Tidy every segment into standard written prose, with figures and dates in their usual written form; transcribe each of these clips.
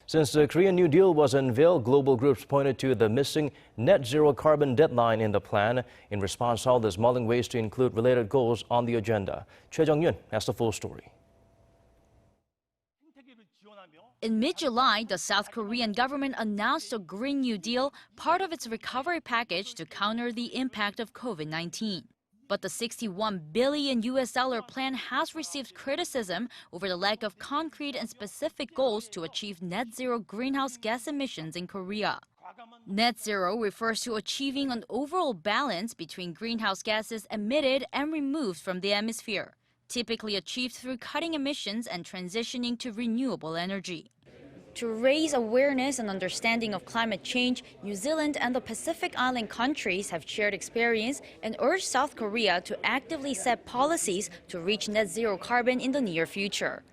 Since the Korean New Deal was unveiled, global groups pointed to the missing net zero carbon deadline in the plan. In response, all is mulling ways to include related goals on the agenda. Choi Jeong-yoon has the full story. In mid-July, the South Korean government announced a Green New Deal, part of its recovery package to counter the impact of COVID-19. But the $61 billion plan has received criticism over the lack of concrete and specific goals to achieve net zero greenhouse gas emissions in Korea. Net zero refers to achieving an overall balance between greenhouse gases emitted and removed from the atmosphere, typically achieved through cutting emissions and transitioning to renewable energy. To raise awareness and understanding of climate change, New Zealand and the Pacific Island countries have shared experience and urged South Korea to actively set policies to reach net zero carbon in the near future.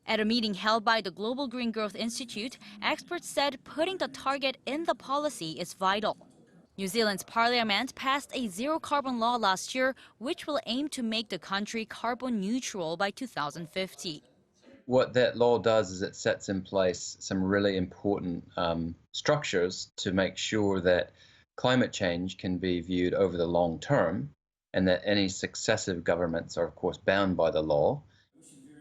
At a meeting held by the Global Green Growth Institute, experts said putting the target in the policy is vital. New Zealand's parliament passed a zero-carbon law last year, which will aim to make the country carbon neutral by 2050. What that law does is it sets in place some really important structures to make sure that climate change can be viewed over the long term and that any successive governments are, of course, bound by the law.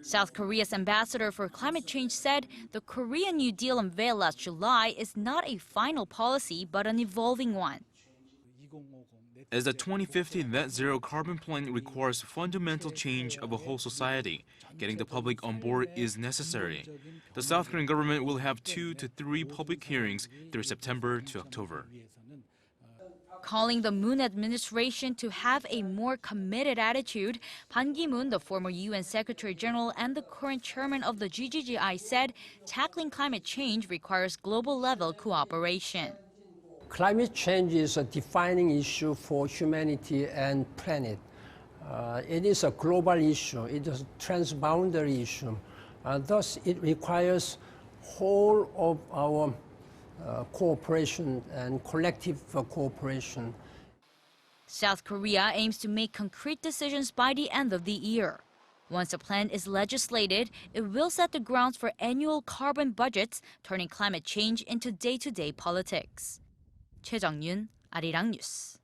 South Korea's ambassador for climate change said the Korean New Deal unveiled last July is not a final policy but an evolving one. As the 2050 net zero carbon plan requires fundamental change of a whole society, getting the public on board is necessary. The South Korean government will have 2 to 3 public hearings through September to October. Calling the Moon administration to have a more committed attitude, Ban Ki-moon, the former UN Secretary General and the current chairman of the GGGI, said tackling climate change requires global-level cooperation. Climate change is a defining issue for humanity and planet. It is a global issue. It is a transboundary issue. Thus, it requires whole of our cooperation and collective cooperation. South Korea aims to make concrete decisions by the end of the year. Once the plan is legislated, it will set the grounds for annual carbon budgets, turning climate change into day-to-day politics. Choi Jeong-yoon, Arirang News.